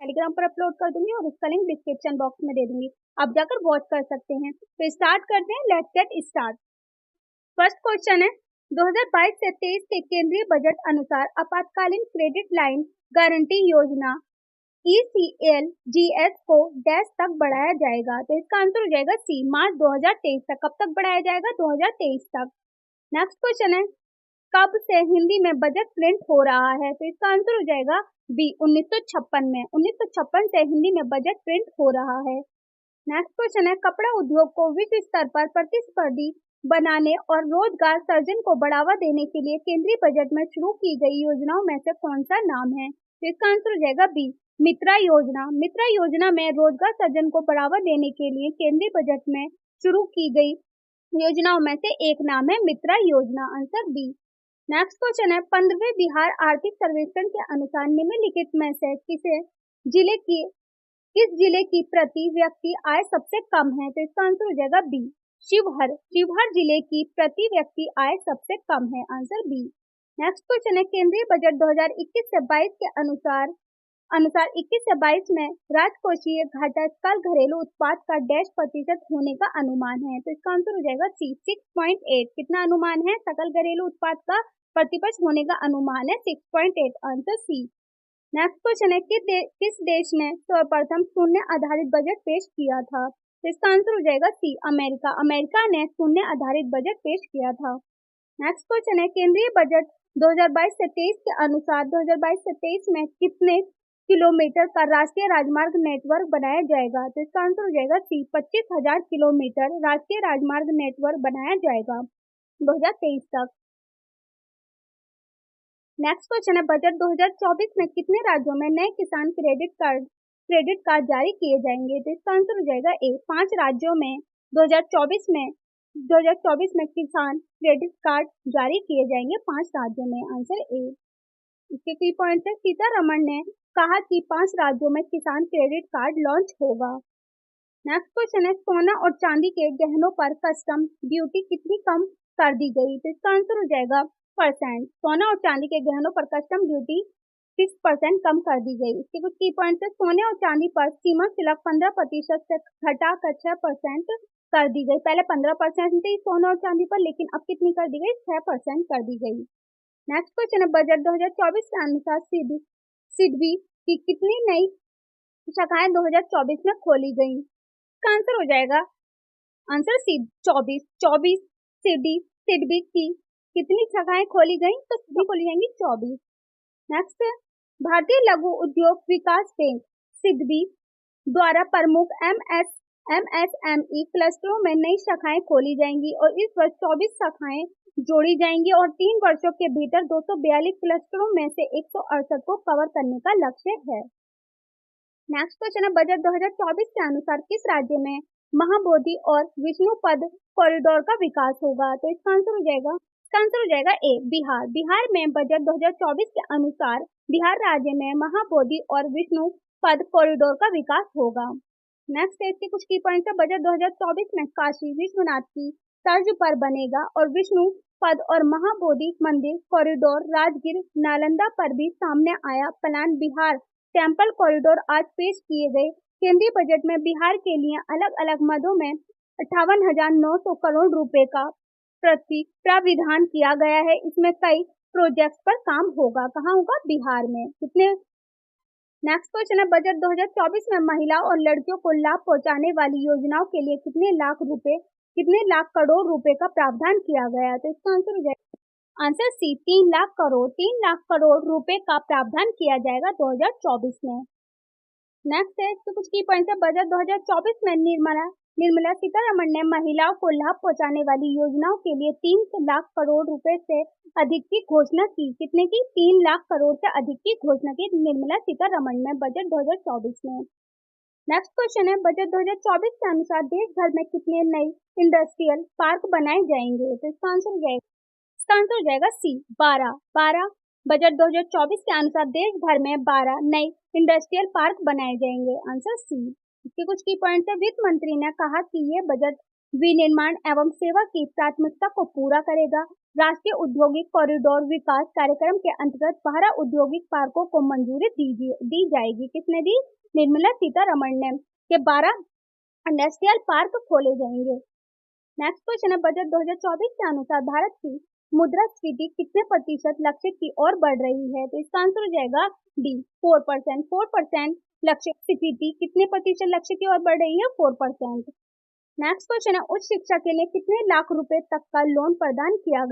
Telegram पर upload कर दूंगी और उसका लिंक डिस्क्रिप्शन बॉक्स में दे दूंगी, आप जाकर वॉच कर सकते हैं। तो स्टार्ट करते हैं, let's get start. First question है, 2022 से 23 के केंद्रीय बजट अनुसार आपातकालीन क्रेडिट लाइन गारंटी योजना ECLGS को डैश तक बढ़ाया जाएगा। तो इसका आंसर हो जाएगा सी, मार्च 2023 तक। कब तक बढ़ाया जाएगा? 2023 तक। नेक्स्ट क्वेश्चन है, कब से हिंदी में बजट प्रिंट हो रहा है? तो इसका आंसर हो जाएगा बी, 1956 में। 1956 से हिंदी में बजट प्रिंट हो रहा है। नेक्स्ट क्वेश्चन है, कपड़ा उद्योग को विश्व स्तर पर प्रतिस्पर्धी बनाने और रोजगार सृजन को बढ़ावा देने के लिए केंद्रीय बजट में शुरू की गई योजनाओं में से कौन सा नाम है? तो इसका आंसर हो जाएगा बी, मित्रा योजना। मित्रा योजना में रोजगार सृजन को बढ़ावा देने के लिए केंद्रीय बजट में शुरू की गई योजनाओं में से एक नाम है मित्रा योजना, आंसर बी। नेक्स्ट क्वेश्चन है, 15वें बिहार आर्थिक सर्वेक्षण के अनुसार निम्नलिखित में से किस जिले की प्रति व्यक्ति आय सबसे कम है? तो इसका आंसर हो जाएगा बी, शिवहर। शिवहर जिले की प्रति व्यक्ति आय सबसे कम है, आंसर बी। नेक्स्ट क्वेश्चन है, केंद्रीय बजट 2021 से 22 के अनुसार 21 से 22 में राजकोषीय घाटा सकल घरेलू उत्पाद का डैश प्रतिशत होने का अनुमान है। तो इसका आंसर हो जाएगा सी, 6.8। कितना अनुमान है? सकल घरेलू उत्पाद का प्रतिशत होने का अनुमान है 6.8, आंसर सी। नेक्स्ट क्वेश्चन है, किस देश ने सर्वप्रथम शून्य आधारित बजट पेश किया था? तो इसका आंसर हो जाएगा सी, अमेरिका। अमेरिका ने शून्य आधारित बजट पेश किया था। नेक्स्ट क्वेश्चन है, केंद्रीय बजट 2022 से 23 के अनुसार 2022 से 23 में कितने किलोमीटर का राष्ट्रीय राजमार्ग नेटवर्क बनाया जाएगा? तो इसका आंसर हो जाएगा सी, 25,000 किलोमीटर राष्ट्रीय राजमार्ग नेटवर्क बनाया जाएगा 2023 तक। नेक्स्ट क्वेश्चन है, बजट 2024 में कितने राज्यों में नए किसान क्रेडिट कार्ड जारी किए जाएंगे? तो इसका आंसर हो जाएगा ए, 5 राज्यों में 2024 में किसान क्रेडिट कार्ड जारी किए जाएंगे 5 राज्यों में, आंसर ए। इसके की पॉइंट है, सीतारमण ने कहा कि 5 राज्यों में किसान क्रेडिट कार्ड लॉन्च होगा। नेक्स्ट क्वेश्चन है, सोना और चांदी के गहनों पर कस्टम ड्यूटी कितनी कम कर दी गई? तो इसका आंसर हो जाएगा %। सोना और चांदी के गहनों पर कस्टम ड्यूटी 6% कम कर दी गई। इसके कुछ की पॉइंट है, सोने और चांदी पर सीमा शुल्क 15% से घटाकर 6% कर दी गई। पहले 15% थी सोना और चांदी पर, लेकिन अब कितनी कर दी गई? 6% कर दी गई। नेक्स्ट क्वेश्चन है, बजट 2024 के अनुसार सिडबी की कितनी नई शाखाएं 2024 में खोली गई? इसका आंसर हो जाएगा आंसर सी, 24 सिडबी की कितनी शाखाएं खोली गई? तो सभी खोली जाएंगी 24। नेक्स्ट, भारतीय लघु उद्योग विकास बैंक सिडबी द्वारा प्रमुख MSME क्लस्टरों में नई शाखाएं खोली जाएंगी और इस वर्ष 24 शाखाएं जोड़ी जाएंगी और 3 वर्षों के भीतर 242 क्लस्टरों में से 168 को कवर करने का लक्ष्य है। नेक्स्ट क्वेश्चन है, बजट 2024 के अनुसार किस राज्य में महाबोधि और विष्णुपद कॉरिडोर का विकास होगा? तो इसका आंसर हो जाएगा ए, बिहार। बिहार में बजट 2024 के अनुसार बिहार राज्य में महाबोधि और विष्णुपद कॉरिडोर का विकास होगा। नेक्स्ट है, इसके कुछ की पॉइंट है, बजट 2024 में काशी विश्वनाथ की तर्ज पर बनेगा और विष्णुपद और महाबोधि मंदिर कॉरिडोर राजगीर नालंदा पर भी सामने आया प्लान। बिहार टेम्पल कॉरिडोर आज पेश किए गए केंद्रीय बजट में बिहार के लिए अलग अलग मदों में 58,900 करोड़ रुपए का प्राविधान किया गया है। इसमें कई प्रोजेक्ट पर काम होगा। कहाँ होगा? बिहार में। कितने? नेक्स्ट क्वेश्चन है, बजट 2024 में महिला और लड़कियों को लाभ पहुंचाने वाली योजनाओं के लिए कितने लाख करोड़ रुपए का प्रावधान किया गया है? तो इसका आंसर हो जाएगा आंसर सी, 3 लाख करोड़ रुपए का प्रावधान किया जाएगा 2024 में। नेक्स्ट है, तो कुछ की पॉइंट है, बजट 2024 में निर्मला सीतारमण ने महिलाओं को लाभ पहुंचाने वाली योजनाओं के लिए 3 लाख करोड़ रुपए से अधिक की घोषणा की। कितने की? 3 लाख करोड़ से अधिक की घोषणा की निर्मला सीतारमण ने बजट 2024 में। नेक्स्ट क्वेश्चन है, बजट 2024 के अनुसार देश भर में कितने नए इंडस्ट्रियल पार्क बनाए जाएंगे? तो इसका आंसर हो जाएगा सी, 12। बजट 2024 के अनुसार देश भर में 12 नए इंडस्ट्रियल पार्क बनाए जाएंगे, आंसर सी। इसके कुछ की पॉइंट है, वित्त मंत्री ने कहा कि ये बजट विनिर्माण एवं सेवा की प्राथमिकता को पूरा करेगा। राष्ट्रीय औद्योगिक कॉरिडोर विकास कार्यक्रम के अंतर्गत 12 औद्योगिक पार्कों को मंजूरी दी जाएगी। किसने दी? निर्मला सीतारमण ने, के 12 इंडस्ट्रियल पार्क खोले जाएंगे। नेक्स्ट क्वेश्चन है, बजट 2024 के अनुसार भारत की मुद्रास्फीति कितने प्रतिशत लक्ष्य की ओर बढ़ रही है? तो इसका आंसर हो जाएगा डी 4%। 4% लक्ष्य स्फीति कितने प्रतिशत लक्ष्य की ओर बढ़ रही है? 4%। नेक्स्ट क्वेश्चन है, उच्च शिक्षा के लिए कितने लाख रुपए तक का लोन प्रदान किया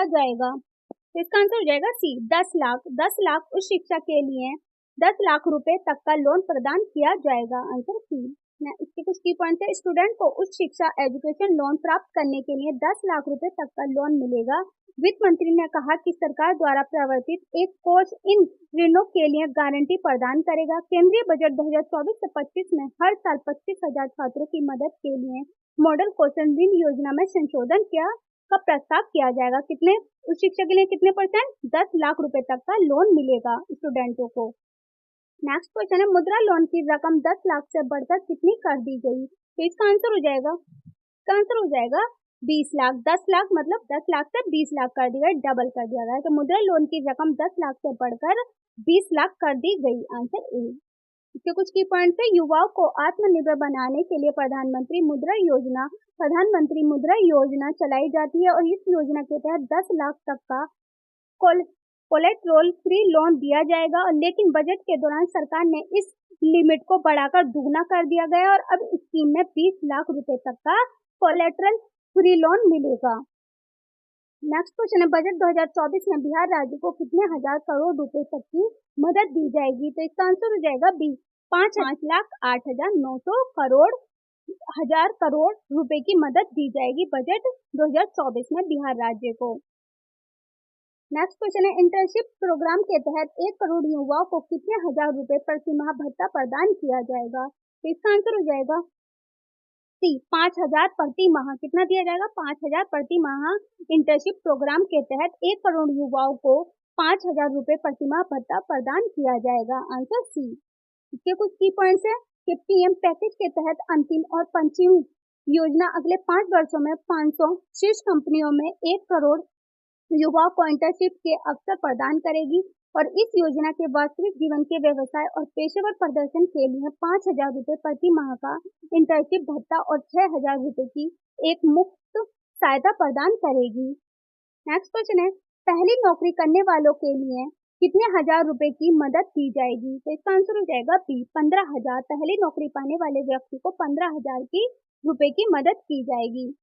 जाएगा? तो इसका आंसर हो जाएगा सी 10 लाख। 10 लाख उच्च शिक्षा के लिए 10 लाख रुपए तक का लोन प्रदान किया जाएगा। Answer C. इसके कुछ की पॉइंट है, स्टूडेंट को उच्च शिक्षा एजुकेशन लोन प्राप्त करने के लिए 10 लाख रुपए तक का लोन मिलेगा। वित्त मंत्री ने कहा कि सरकार द्वारा प्रवर्तित एक कोष इन ऋणों के लिए गारंटी प्रदान करेगा। केंद्रीय बजट 2024 से 25 में हर साल 25,000 छात्रों की मदद के लिए मॉडल क्वेश्चन ऋण योजना में संशोधन का प्रस्ताव किया जाएगा। कितने उच्च शिक्षा के लिए कितने %? 10 लाख रुपए तक का लोन मिलेगा स्टूडेंटों को। नेक्स्ट क्वेश्चन है, मुद्रा लोन की रकम 10 लाख से बढ़कर कितनी कर दी गई? तो इसका आंसर हो जाएगा 20 लाख। 10 लाख मतलब 10 लाख से 20 लाख कर दिया गया, डबल कर दिया गया। तो मुद्रा लोन की रकम 10 लाख से बढ़कर 20 लाख कर दी गई। Answer A. इसके कुछ की पॉइंट है, युवाओं को आत्मनिर्भर बनाने के लिए प्रधानमंत्री मुद्रा योजना चलाई जाती है और इस योजना के तहत 10 लाख तक का कोलेटरल फ्री लोन दिया जाएगा। और लेकिन बजट के दौरान सरकार ने इस लिमिट को बढ़ाकर दुगना कर दिया गया और अब स्कीम में 20 लाख रुपए तक का कोलेटरल फ्री लोन मिलेगा। नेक्स्ट क्वेश्चन है, बजट 2024 में बिहार राज्य को कितने हजार करोड़ रुपए तक की मदद दी जाएगी? तो इसका आंसर हो जाएगा बी 5,08,900 करोड़ रुपए की मदद दी जाएगी बजट 2024 में बिहार राज्य को। नेक्स्ट क्वेश्चन है, इंटर्नशिप प्रोग्राम के तहत 1 करोड़ युवाओं को कितने हजार रुपए प्रति माह भत्ता प्रदान किया जाएगा? तो इसका आंसर हो जाएगा सी 5,000 प्रति माह। कितना दिया जाएगा? 5,000 प्रति माह। इंटर्नशिप प्रोग्राम के तहत 1 करोड़ युवाओं को 5,000 रुपए प्रति माह भत्ता प्रदान किया जाएगा। Answer C. इसके कुछ की पॉइंट्स है कि पीएम पैकेज के तहत अंतिम और पंचम योजना अगले 5 वर्षों में 500 शीर्ष कंपनियों में 1 करोड़ युवाओं को इंटर्नशिप के अवसर प्रदान करेगी और इस योजना के वास्तविक जीवन के व्यवसाय और पेशेवर प्रदर्शन के लिए 5,000 रुपए प्रति माह का इंटर्नशिप भत्ता और 6,000 रुपए की एक मुफ्त सहायता प्रदान करेगी। नेक्स्ट क्वेश्चन है, पहली नौकरी करने वालों के लिए कितने हजार रुपए की मदद दी जाएगी? तो इसका आंसर हो जाएगा बी 15,000। पहली नौकरी पाने वाले व्यक्ति को 15,000 की रुपए की मदद की जाएगी।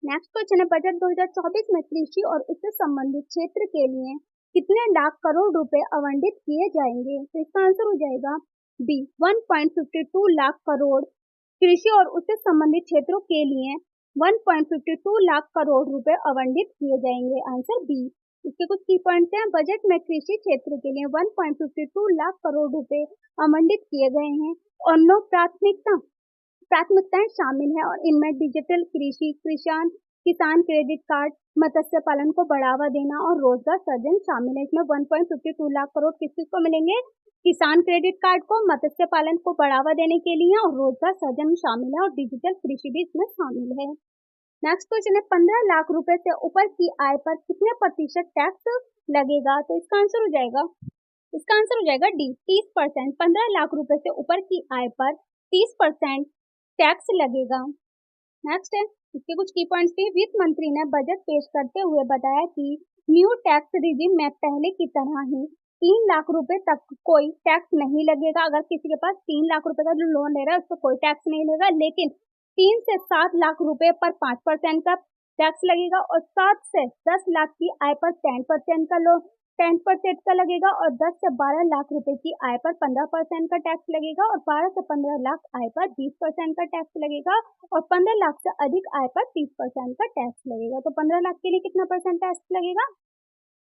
नेक्स्ट क्वेश्चन है, बजट 2024 में कृषि और उससे संबंधित क्षेत्र के लिए कितने लाख करोड़ रुपए आवंटित किए जाएंगे? तो इसका आंसर हो जाएगा बी 1.52 लाख करोड़। कृषि और उससे संबंधित क्षेत्रों के लिए 1.52 लाख करोड़ रुपए आवंटित किए जाएंगे। Answer B. इसके कुछ की पॉइंट्स हैं, बजट में कृषि क्षेत्र के लिए 1.52 लाख करोड़ रुपए आवंटित किए गए हैं और 9 प्राथमिकताएं शामिल हैं और इनमें डिजिटल कृषि, किसान क्रेडिट कार्ड, मत्स्य पालन को बढ़ावा देना और रोजगार सृजन शामिल है। इसमें 1.52 लाख करोड़ किस चीज को मिलेंगे? किसान क्रेडिट कार्ड को, मत्स्य पालन को बढ़ावा देने के लिए और रोजगार सृजन शामिल है और डिजिटल कृषि भी इसमें शामिल है। नेक्स्ट क्वेश्चन है, 15 लाख रुपए से ऊपर की आय पर कितने प्रतिशत टैक्स लगेगा? तो इसका आंसर हो जाएगा डी 30%। 15 लाख रुपए से ऊपर की आय पर 30% टैक्स लगेगा। नेक्स्ट है, इसके कुछ की पॉइंट्स थे। वित्त मंत्री ने बजट पेश करते हुए बताया कि न्यू टैक्स रिजीम में पहले की तरह ही 3 लाख रुपए तक कोई टैक्स नहीं लगेगा। अगर किसी के पास 3 लाख रुपए का जो लोन ले रहा है उस पर कोई टैक्स नहीं लगेगा, लेकिन 3 से 7 लाख रुपए पर 5% का टैक्स लगेगा और 7 से 10 लाख की आय पर 10% का लगेगा और 10 से 12 लाख रुपए की आय पर 15% का टैक्स लगेगा और 12 से 15 लाख आय पर 20% का टैक्स लगेगा और 15 लाख से अधिक आय पर 30% का टैक्स लगेगा। तो 15 लाख के लिए कितना % टैक्स लगेगा?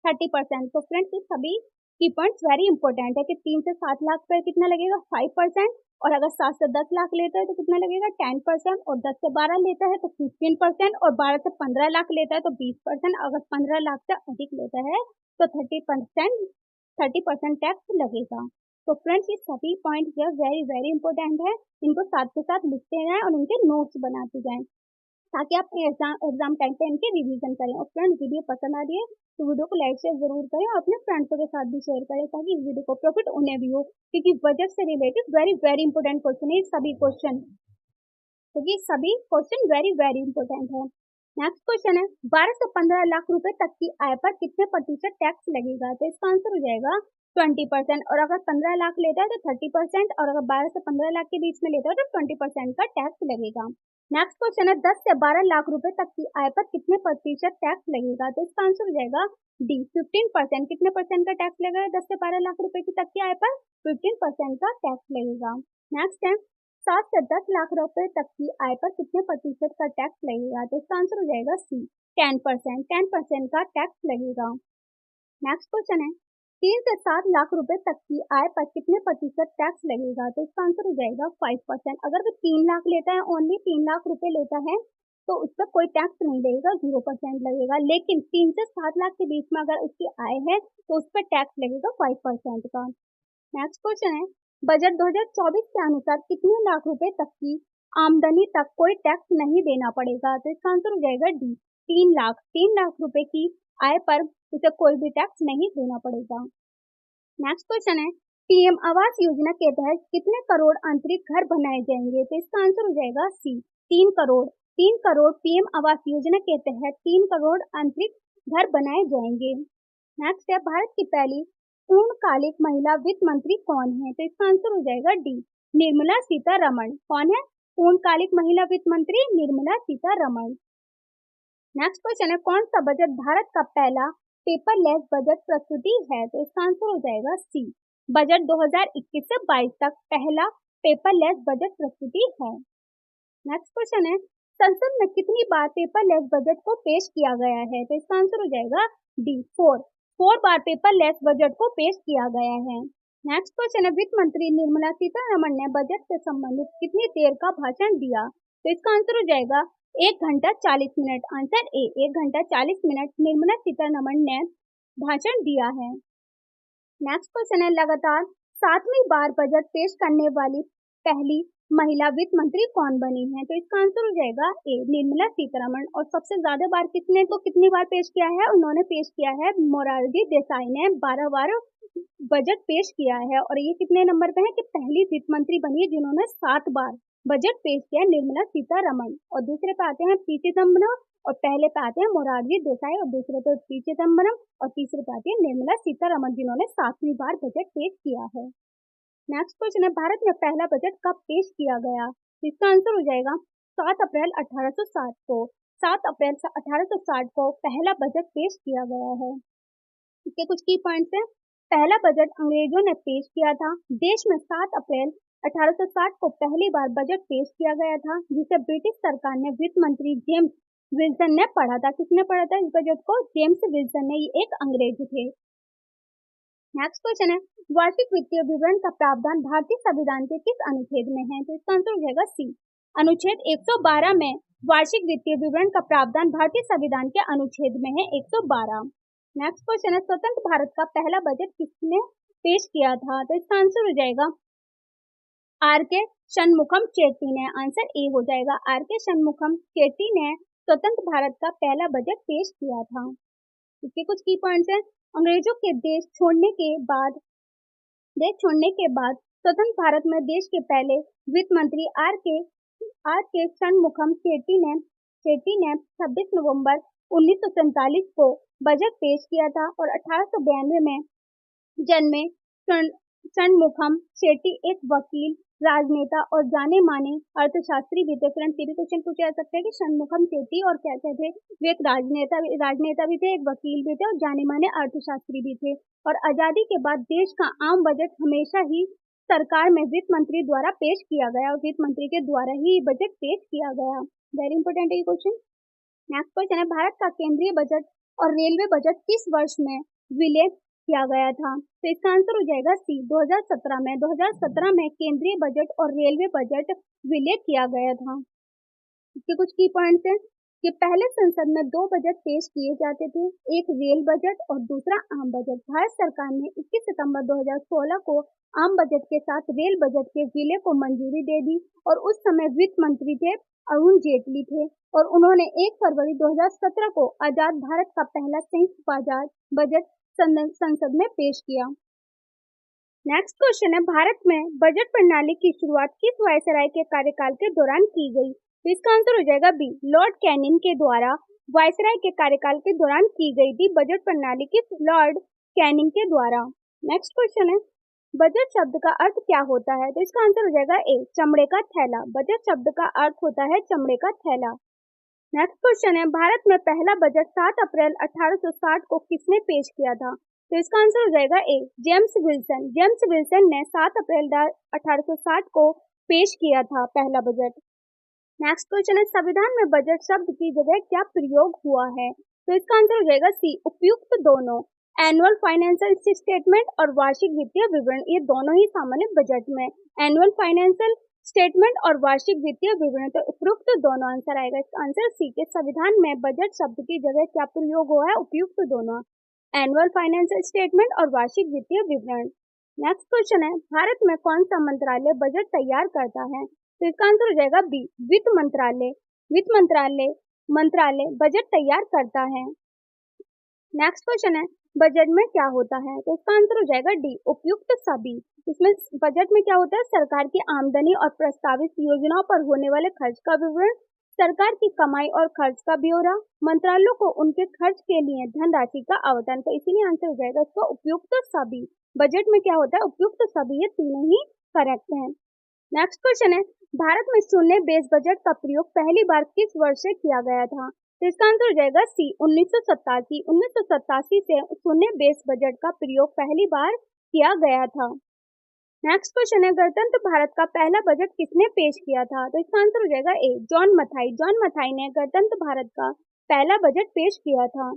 30%। तो फ्रेंड्स, ये सभी की पॉइंट्स वेरी इंपॉर्टेंट है कि 3 से 7 लाख पर कितना लगेगा? 5%। और अगर 7 से 10 लाख लेता है तो कितना लगेगा? 10%। और 10 से 12 लेता है तो 15% और 12 से 15 लाख लेता है तो 20%। अगर 15 लाख से अधिक लेता है तो 30% टैक्स लगेगा। तो फ्रेंड्स, ये सभी पॉइंट्स जो वेरी वेरी इंपॉर्टेंट है, इनको साथ के साथ लिखते जाएं और इनके नोट्स बनाते जाएं। ताकि आप एग्जाम टाइम पे इनके रिवीजन करें। और फ्रेंड, वीडियो पसंद आ रही है तो वीडियो को लाइक शेयर जरूर करें और अपने फ्रेंड्सों के साथ भी शेयर करें ताकि इस वीडियो को प्रॉफिट उन्हें भी हो, क्योंकि बजट से related very very important question है सभी क्वेश्चन, क्योंकि सभी क्वेश्चन वेरी वेरी इंपॉर्टेंट है। नेक्स्ट क्वेश्चन है 12 से 15 लाख रुपए तक की आय पर कितने प्रतिशत टैक्स लगेगा? तो इसका आंसर हो जाएगा 20%। और अगर 15 लाख लेता है तो 30%, और अगर 12 से 15 लाख के बीच में लेता है तो 20% का टैक्स लगेगा। नेक्स्ट क्वेश्चन है 10 से 12 लाख रुपए तक की आय पर कितने प्रतिशत टैक्स लगेगा? तो इसका आंसर हो जाएगा डी 15%। कितने परसेंट का टैक्स लगेगा 10 से 12 लाख रुपए की तक की आय पर? 15% का टैक्स लगेगा। नेक्स्ट है 7 से 10 लाख रुपए तक की आय पर कितने प्रतिशत का टैक्स लगेगा? तो इसका आंसर हो जाएगा सी 10%। 10% का टैक्स लगेगा। नेक्स्ट क्वेश्चन है 3 से 7 लाख रुपए तक की आय पर कितने प्रतिशत टैक्स लगेगा? तो इसका आंसर हो जाएगा 5%। अगर वो 3 लाख लेता है, ओनली 3 लाख रुपए लेता है, तो उस पर कोई टैक्स नहीं लगेगा, 0% लगेगा। लेकिन 3 से 7 लाख के बीच में अगर उसकी आय है तो उस पर टैक्स लगेगा 5% का। नेक्स्ट क्वेश्चन है बजट 2024 के अनुसार कितने लाख रुपए तक की आमदनी तक कोई टैक्स नहीं देना पड़ेगा? तो इसका आंसर हो जाएगा डी 3 लाख। 3 लाख रुपए की आय पर उसे कोई भी टैक्स नहीं देना पड़ेगा। नेक्स्ट क्वेश्चन है पीएम आवास योजना के तहत कितने करोड़ आंतरिक घर बनाए जाएंगे? तो इसका आंसर हो जाएगा सी 3 करोड़। 3 करोड़ पीएम आवास योजना के तहत 3 करोड़ आंतरिक घर बनाए जाएंगे। नेक्स्ट है भारत की पहली पूर्णकालिक महिला वित्त मंत्री कौन है? तो इसका आंसर हो जाएगा डी निर्मला सीतारमण। कौन है पूर्णकालिक महिला वित्त मंत्री? निर्मला सीतारमण। नेक्स्ट क्वेश्चन है कौन सा बजट भारत का पहला पेपरलेस बजट प्रस्तुति है? तो इसका आंसर हो जाएगा सी बजट 2021 से 22 तक पहला पेपरलेस बजट प्रस्तुति है। नेक्स्ट क्वेश्चन है संसद में कितनी बार पेपरलेस बजट को पेश किया गया है? तो इसका आंसर हो जाएगा डी 4 बार पेपरलेस बजट को पेश किया गया है। नेक्स्ट क्वेश्चन है वित्त मंत्री निर्मला सीतारमण ने बजट से संबंधित कितनी देर का भाषण दिया? तो इसका आंसर हो जाएगा 1 घंटा 40 मिनट। आंसर ए 1 घंटा 40 मिनट निर्मला सीतारमण ने भाषण दिया है। नेक्स्ट क्वेश्चन है लगातार 7वीं बार बजट पेश करने वाली पहली महिला वित्त मंत्री कौन बनी है? तो इसका आंसर हो जाएगा ए निर्मला सीतारमण। और सबसे ज्यादा बार कितनी बार पेश किया है? उन्होंने पेश किया है मोरारजी देसाई ने 12 बार बजट पेश किया है। और ये कितने नंबर पे है कि पहली वित्त मंत्री बनी है जिन्होंने 7 बार बजट पेश किया, निर्मला सीतारमण। और दूसरे पे आते हैं पी चिदम्बरम, और पहले पे आते हैं मोरारजी देसाई, और दूसरे पे पी चिदम्बरम, और तीसरे पे आती है निर्मला सीतारमण जिन्होंने 7वीं बार बजट पेश किया है। नेक्स्ट क्वेश्चन है भारत में पहला बजट कब पेश किया गया? इसका आंसर हो जाएगा 7 अप्रैल 1860 को। 7 अप्रैल 1860 को पहला बजट पेश किया गया है। इसके कुछ की पॉइंट्स हैं। पहला बजट अंग्रेजों ने पेश किया था। देश में 7 अप्रैल 1860 को पहली बार बजट पेश किया गया था, जिसे ब्रिटिश सरकार ने वित्त मंत्री जेम्स विल्सन ने पढ़ा था। किसने पढ़ा था इस बजट को? जेम्स विल्सन ने। ये एक अंग्रेज थे। नेक्स्ट क्वेश्चन है वार्षिक वित्तीय विवरण का प्रावधान भारतीय संविधान के किस अनुच्छेद में है? तो इसका आंसर हो जाएगा सी अनुच्छेद 112 में वार्षिक वित्तीय विवरण का प्रावधान भारतीय संविधान के अनुच्छेद में है 112। नेक्स्ट क्वेश्चन है स्वतंत्र भारत का पहला बजट किसने पेश किया था? तो इसका आंसर हो जाएगा आर के षणमुखम चेट्टी ने। आंसर ए हो जाएगा आर के षणमुखम चेट्टी ने स्वतंत्र भारत का पहला बजट पेश किया था। इसके कुछ की पॉइंट्स हैं। अंग्रेजों के देश छोड़ने के बाद स्वतंत्र भारत में देश के पहले वित्त मंत्री आर के षणमुखम चेट्टी ने 26 नवंबर 1947 को बजट पेश किया था। और 1892 में जन्मे षणमुखम चेट्टी एक वकील, राजनेता और जाने माने अर्थशास्त्री भी थे। फ्रेंड्स, ये भी क्वेश्चन पूछा जा सकता है कि षणमुखम चेट्टी और क्या क्या थे? वे एक राजनेता भी थे, एक वकील भी थे और जाने माने अर्थशास्त्री भी थे। और आजादी के बाद देश का आम बजट हमेशा ही सरकार में वित्त मंत्री द्वारा पेश किया गया, और वित्त मंत्री के द्वारा ही बजट पेश किया गया। वेरी इंपॉर्टेंट है ये क्वेश्चन। नेक्स्ट क्वेश्चन है भारत का केंद्रीय बजट और रेलवे बजट किस वर्ष में विलय किया गया था? तो इसका आंसर हो जाएगा सी 2017 में। 2017 में केंद्रीय बजट और रेलवे बजट विलय किया गया था। इसके कुछ की पॉइंट्स हैं। कि पहले संसद में 2 बजट पेश किए जाते थे, एक रेल बजट और दूसरा आम बजट। भारत सरकार ने 21 सितंबर 2016 को आम बजट के साथ रेल बजट के विलय को मंजूरी दे दी और उस समय वित्त मंत्री थे अरुण जेटली थे और उन्होंने 1 फरवरी 2017 को आजाद भारत का पहला संयुक्त बजट संसद में पेश किया। नेक्स्ट क्वेश्चन है, भारत में बजट प्रणाली की शुरुआत किस वायसराय के कार्यकाल के दौरान की गई? तो इसका आंसर हो जाएगा बी, लॉर्ड कैनिंग के द्वारा वायसराय के कार्यकाल के दौरान की गई थी बजट प्रणाली किस लॉर्ड कैनिंग के द्वारा। नेक्स्ट क्वेश्चन है, बजट शब्द का अर्थ क्या होता है? तो इसका आंसर हो जाएगा ए, चमड़े का थैला। बजट शब्द का अर्थ होता है चमड़े का थैला। नेक्स्ट क्वेश्चन है, भारत में पहला बजट 7 अप्रैल 1860 को किसने पेश किया था? तो इसका आंसर हो जाएगा ए, जेम्स विल्सन। जेम्स विल्सन ने 7 अप्रैल 1860 को पेश किया था पहला बजट। नेक्स्ट क्वेश्चन है, संविधान में बजट शब्द की जगह क्या प्रयोग हुआ है? तो इसका आंसर हो जाएगा सी, उपयुक्त दोनों। एनुअल फाइनेंशियल स्टेटमेंट और वार्षिक वित्तीय विवरण, ये दोनों ही सामान्य बजट में। एनुअल फाइनेंशियल स्टेटमेंट और वार्षिक वित्तीय विवरण, तो उपयुक्त दोनों आंसर आएगा। इसका आंसर सी के संविधान में बजट शब्द की जगह क्या प्रयोग हुआ है? उपयुक्त दोनों, एनुअल फाइनेंशियल स्टेटमेंट और वार्षिक वित्तीय विवरण। नेक्स्ट क्वेश्चन है, भारत में कौन सा मंत्रालय बजट तैयार करता है? तो इसका आंसर हो जाएगा बी, वित्त मंत्रालय। वित्त मंत्रालय बजट तैयार करता है। नेक्स्ट क्वेश्चन है, बजट में क्या होता है? तो इसका आंसर हो जाएगा डी, उपयुक्त सभी। इसमें बजट में क्या होता है? सरकार की आमदनी और प्रस्तावित योजनाओं पर होने वाले खर्च का विवरण, सरकार की कमाई और खर्च का ब्यौरा, मंत्रालयों को उनके खर्च के लिए धनराशि का आवंटन। तो इसीलिए आंसर हो जाएगा इसका उपयुक्त सभी। बजट में क्या होता है? उपयुक्त सभी। ये तीनों ही करेक्ट हैं। नेक्स्ट क्वेश्चन है, भारत में शून्य बेस बजट का प्रयोग पहली बार किस वर्ष से किया गया था? तो इसका आंसर हो जाएगा सी, 1987। 1987 से शून्य बेस बजट का प्रयोग पहली बार किया गया था। नेक्स्ट क्वेश्चन है, गणतंत्र भारत का पहला बजट किसने पेश किया था? तो इसका आंसर हो जाएगा ए, जॉन मथाई। जॉन मथाई ने गणतंत्र भारत का पहला बजट पेश किया था।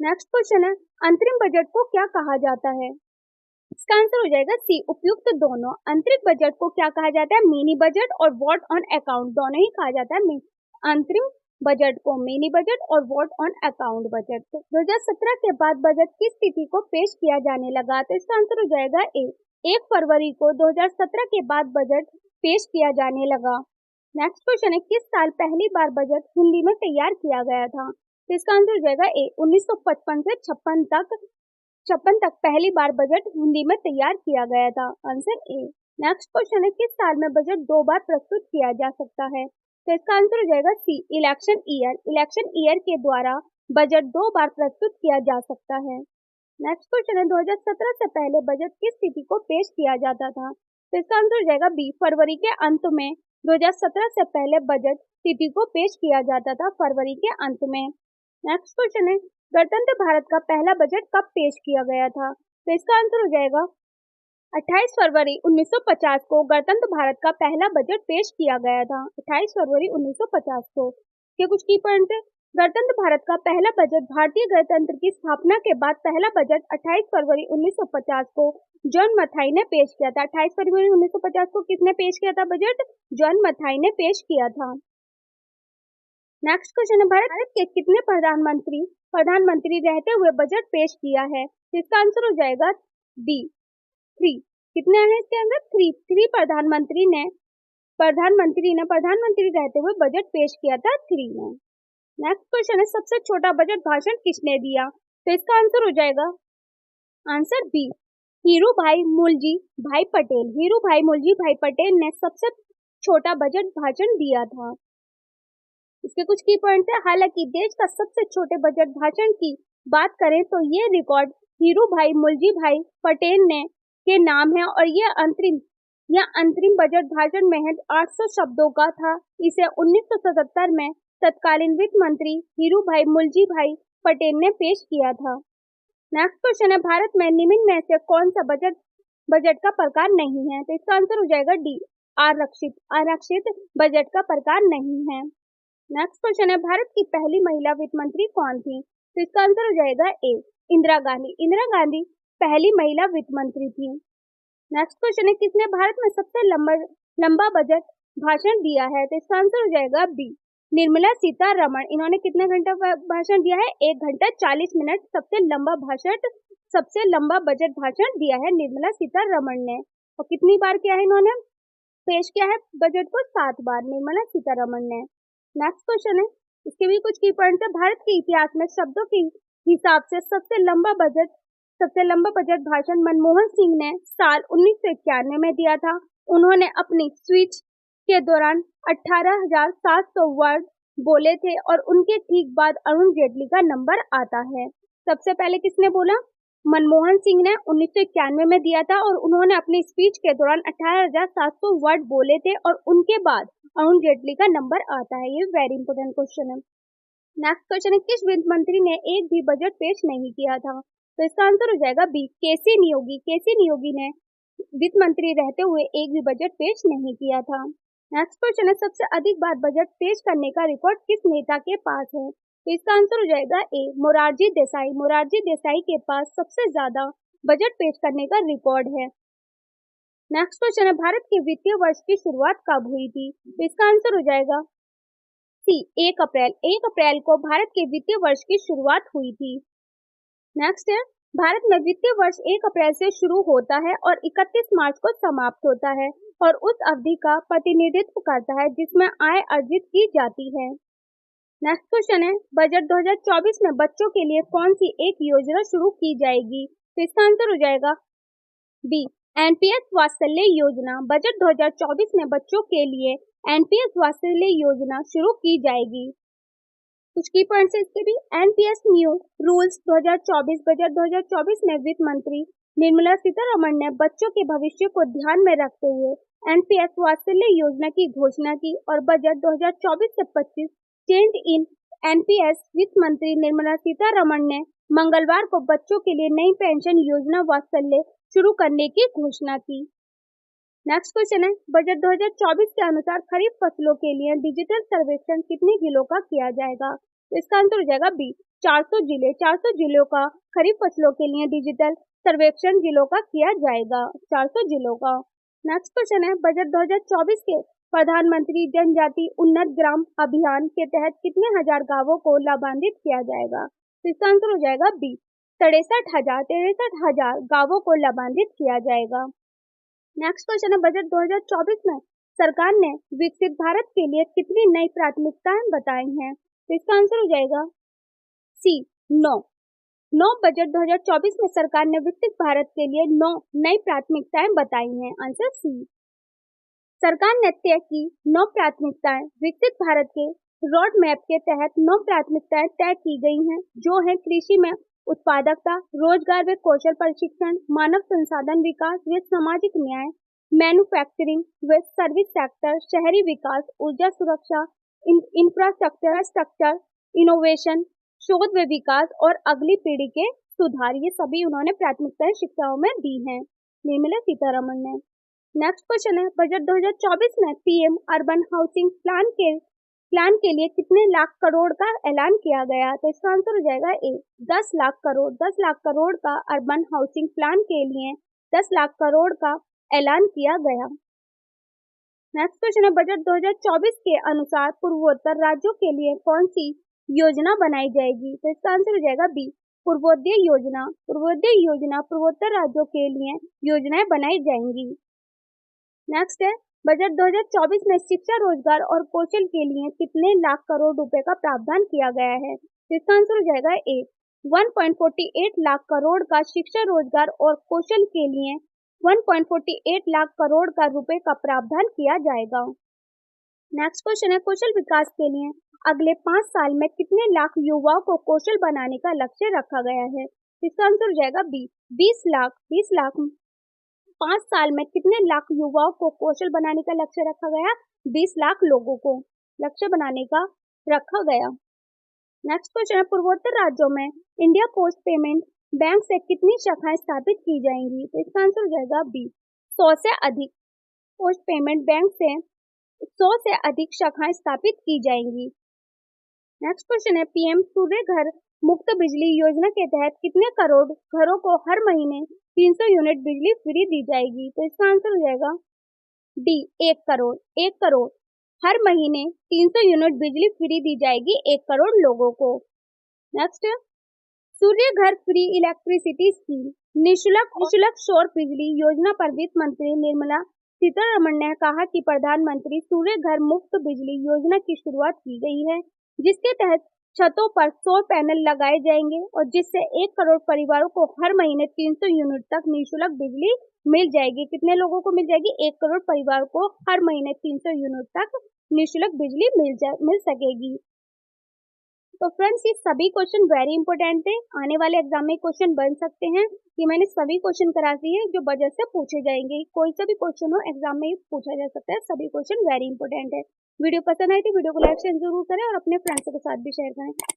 नेक्स्ट क्वेश्चन है, अंतरिम बजट को क्या कहा जाता है? इसका आंसर हो जाएगा सी, उपयुक्त दोनों। अंतरिम बजट को क्या कहा जाता है? मिनी बजट और वोट ऑन अकाउंट, दोनों ही कहा जाता है। अंतरिम बजट को मिनी बजट और वोट ऑन अकाउंट बजट। तो 2017 के बाद बजट किस तिथि को पेश किया जाने लगा? तो इसका आंसर हो जाएगा ए, 1 फरवरी को 2017 के बाद बजट पेश किया जाने लगा। नेक्स्ट क्वेश्चन है, किस साल पहली बार बजट हिंदी में तैयार किया गया था? तो इसका आंसर हो जाएगा ए, 1955 से 56 तक पहली बार बजट हिंदी में तैयार किया गया था। Answer A. नेक्स्ट क्वेश्चन है, किस साल में बजट 2 बार प्रस्तुत किया जा सकता है? तो इसका आंसर हो जाएगा सी, इलेक्शन ईयर। इलेक्शन ईयर के द्वारा बजट 2 बार प्रस्तुत किया जा सकता है। नेक्स्ट क्वेश्चन है, 2017 से पहले बजट किस तिथि को पेश किया जाता था? तो इसका आंसर हो जाएगा बी, फरवरी के अंत में। 2017 से पहले बजट तिथि को पेश किया जाता था फरवरी के अंत में। नेक्स्ट क्वेश्चन है, गणतंत्र भारत का पहला बजट कब पेश किया गया था? तो इसका आंसर हो जाएगा 28 फरवरी 1950 को गणतंत्र भारत का पहला बजट पेश किया गया था। 28 फरवरी 1950 को। ये कुछ की पॉइंट है। गणतंत्र भारत का पहला बजट भारतीय गणतंत्र की स्थापना के बाद पहला बजट 28 फरवरी 1950 को जॉन मथाई ने पेश किया था। 28 फरवरी 1950 को किसने पेश किया था बजट? जॉन मथाई ने पेश किया था। नेक्स्ट क्वेश्चन है, भारत के कितने प्रधानमंत्री रहते हुए बजट पेश किया है? तो इसका आंसर हो जाएगा बी, 3। कितने हैं इसके अंदर? 3 प्रधानमंत्री रहते हुए बजट पेश किया था 3 ने। नेक्स्ट क्वेश्चन है, सबसे छोटा बजट भाषण किसने दिया? तो इसका आंसर हो जाएगा आंसर बी, हीरू भाई मुलजी भाई पटेल। हीरू भाई मुलजी भाई पटेल ने सबसे छोटा बजट भाषण दिया था। इसके कुछ की पॉइंट है। हालांकि देश का सबसे छोटे बजट भाषण की बात करें तो ये रिकॉर्ड हीरू भाई मुलजी भाई पटेल ने के नाम है और ये अंतरिम बजट भाषण महज 800 शब्दों का था। इसे 1977 में तत्कालीन वित्त मंत्री हीरू भाई मुलजी भाई पटेल ने पेश किया था। नेक्स्ट क्वेश्चन है, भारत में निम्न में से कौन सा बजट का प्रकार नहीं है? तो इसका आंसर हो जाएगा डी, आरक्षित बजट का प्रकार नहीं है। नेक्स्ट क्वेश्चन है, भारत की पहली महिला वित्त मंत्री कौन थी? तो इसका आंसर हो जाएगा ए, इंदिरा गांधी। इंदिरा गांधी पहली महिला वित्त मंत्री थी। नेक्स्ट क्वेश्चन है, किसने भारत में सबसे लंबा बजट भाषण दिया है? तो इसका आंसर हो जाएगा बी, निर्मला सीतारमण, इन्होंने कितने घंटे भाषण दिया है? 1 घंटा 40 मिनट। सबसे लंबा बजट भाषण दिया है निर्मला सीतारमण ने। और कितनी बार किया है इन्होंने पेश किया है बजट को? 7 बार निर्मला सीतारमण ने। नेक्स्ट क्वेश्चन है, इसके भी कुछ की पॉइंट्स है। भारत के इतिहास में शब्दों के हिसाब से सबसे लंबा बजट भाषण मनमोहन सिंह ने साल 1991 में दिया था। उन्होंने अपनी स्पीच के दौरान 18,700 वर्ड बोले थे और उनके ठीक बाद अरुण जेटली का नंबर आता है। सबसे पहले किसने बोला? मनमोहन सिंह ने 1991 में दिया था और उन्होंने अपनी स्पीच के दौरान 18,700 वर्ड बोले थे और उनके बाद अरुण जेटली का नंबर आता है। ये वेरी इंपॉर्टेंट क्वेश्चन है। नेक्स्ट क्वेश्चन है, किस वित्त मंत्री ने एक भी बजट पेश नहीं किया था? तो इसका आंसर हो जाएगा बी, केसी नियोगी। केसी नियोगी ने वित्त मंत्री रहते हुए एक भी बजट पेश नहीं किया था। नेक्स्ट क्वेश्चन है, सबसे अधिक बार बजट पेश करने का रिकॉर्ड किस नेता के पास है? तो इसका आंसर हो जाएगा ए, मोरारजी देसाई। मोरारजी देसाई के पास सबसे ज्यादा बजट पेश करने का रिकॉर्ड है। नेक्स्ट क्वेश्चन है, भारत के वित्तीय वर्ष की शुरुआत कब हुई थी? तो इसका आंसर हो जाएगा सी, 1 अप्रैल। 1 अप्रैल को भारत के वित्तीय वर्ष की शुरुआत हुई थी। नेक्स्ट है, भारत में वित्तीय वर्ष 1 अप्रैल से शुरू होता है और 31 मार्च को समाप्त होता है और उस अवधि का प्रतिनिधित्व करता है जिसमें आय अर्जित की जाती है। नेक्स्ट क्वेश्चन है, बजट 2024 में बच्चों के लिए कौन सी एक योजना शुरू की जाएगी? तो इसका आंसर हो जाएगा बी, एनपीएस वात्सल्य योजना। बजट 2024 में बच्चों के लिए एनपीएस वात्सल्य योजना शुरू की जाएगी। कुछ की पॉइंट्स है इसके भी। एनपीएस न्यू रूल्स 2024, बजट 2024 में वित्त मंत्री निर्मला सीतारमण ने बच्चों के भविष्य को ध्यान में रखते हुए एनपीएस वात्सल्य योजना की घोषणा की और बजट 2024 से 25 चेंज इन एनपीएस वित्त मंत्री निर्मला सीतारमण ने मंगलवार को बच्चों के लिए नई पेंशन योजना वात्सल्य शुरू करने की घोषणा की। नेक्स्ट क्वेश्चन है, बजट 2024 के अनुसार खरीफ फसलों के लिए डिजिटल सर्वेक्षण कितने जिलों का किया जाएगा? तो इसका आंसर हो जाएगा बी, 400 जिले। 400 जिलों का खरीफ फसलों के लिए डिजिटल सर्वेक्षण जिलों का किया जाएगा, 400 जिलों का। नेक्स्ट क्वेश्चन है, बजट 2024 के प्रधानमंत्री जनजाति उन्नत ग्राम अभियान के तहत कितने हजार गांवों को लाभान्वित किया जाएगा? तो इसका आंसर हो जाएगा बी, 63,000 गांवों को लाभान्वित किया जाएगा। नेक्स्ट क्वेश्चन है, बजट 2024 में सरकार ने विकसित भारत के लिए कितनी नई प्राथमिकताएं बताई हैं? तो इसका आंसर हो जाएगा सी, 9। बजट 2024 में सरकार ने विकसित भारत के लिए 9 नई प्राथमिकताएं बताई हैं, आंसर सी। सरकार ने तय की 9 प्राथमिकताएं। विकसित भारत के रोड मैप के तहत 9 प्राथमिकताएं तय की गई हैं, जो है कृषि में उत्पादकता, रोजगार व कौशल प्रशिक्षण, मानव संसाधन विकास व सामाजिक न्याय, मैन्युफैक्चरिंग व सर्विस सेक्टर, शहरी विकास, ऊर्जा सुरक्षा, इंफ्रास्ट्रक्चर, इनोवेशन, शोध व विकास और अगली पीढ़ी के सुधार। ये सभी उन्होंने प्राथमिकताएं शिक्षाओं में दी हैं निर्मला सीतारमण ने। नेक्स्ट क्वेश्चन है, बजट 2024 में पीएम अर्बन हाउसिंग प्लान के लिए कितने लाख करोड़ का ऐलान किया गया? तो इसका आंसर हो जाएगा ए, 10 लाख करोड़। 10 लाख करोड़ का अर्बन हाउसिंग प्लान के लिए 10 लाख करोड़ का ऐलान किया गया। नेक्स्ट क्वेश्चन है, बजट 2024 के अनुसार पूर्वोत्तर राज्यों के लिए कौन सी योजना बनाई जाएगी? तो इसका आंसर हो जाएगा बी, पूर्वोदय योजना। पूर्वोदय योजना पूर्वोत्तर राज्यों के लिए योजनाएं बनाई जाएंगी। नेक्स्ट है, बजट 2024 में शिक्षा, रोजगार और कौशल के लिए कितने लाख करोड़ रुपए का प्रावधान किया गया है? तो इसका आंसर हो जाएगा ए, 1.48 लाख करोड़ का शिक्षा, रोजगार और कौशल के लिए 1.48 लाख करोड़ का रुपए का प्रावधान किया जाएगा। नेक्स्ट क्वेश्चन है, कौशल विकास के लिए अगले 5 साल में कितने लाख युवाओं को कौशल बनाने का लक्ष्य रखा गया है? इसका आंसर हो जाएगा बी, 20 लाख। 20 लाख 5 साल में कितने लाख युवाओं को कौशल बनाने का लक्ष्य रखा गया? 20 लाख लोगों को लक्ष्य बनाने का रखा गया। नेक्स्ट क्वेश्चन है, पूर्वोत्तर राज्यों में इंडिया पोस्ट पेमेंट बैंक से कितनी शाखाएं स्थापित की जाएंगी? तो इसका आंसर हो जाएगा बी, 100 से अधिक। पोस्ट पेमेंट बैंक से 100 से अधिक शाखाएं स्थापित की जाएंगी। नेक्स्ट क्वेश्चन है, पीएम सूर्य घर मुफ्त बिजली योजना के तहत कितने करोड़ घरों को हर महीने 300 यूनिट बिजली फ्री दी जाएगी? तो इसका आंसर हो जाएगा डी, 1 करोड़। 1 करोड़ हर महीने 300 यूनिट बिजली फ्री दी जाएगी 1 करोड़ लोगों को। नेक्स्ट, सूर्य घर फ्री इलेक्ट्रिसिटी स्कीम, निशुल्क सौर बिजली योजना पर वित्त मंत्री निर्मला सीतारमण ने कहा कि प्रधानमंत्री सूर्य घर मुफ्त बिजली योजना की शुरुआत की गई है, जिसके तहत छतों पर सौर पैनल लगाए जाएंगे और जिससे 1 करोड़ परिवारों को हर महीने 300 यूनिट तक निशुल्क बिजली मिल जाएगी। कितने लोगों को मिल जाएगी? 1 करोड़ परिवार को हर महीने 300 यूनिट तक निशुल्क बिजली मिल सकेगी। तो फ्रेंड्स, ये सभी क्वेश्चन वेरी इंपॉर्टेंट थे, आने वाले एग्जाम में क्वेश्चन बन सकते हैं। ये मैंने सभी क्वेश्चन करा दिए जो बजट से पूछे जाएंगे। कोई सा भी क्वेश्चन हो एग्जाम में पूछा जा सकता है, सभी क्वेश्चन वेरी इंपॉर्टेंट है। वीडियो पसंद आई तो वीडियो को लाइक शेयर जरूर करें और अपने फ्रेंड्स के साथ भी शेयर करें।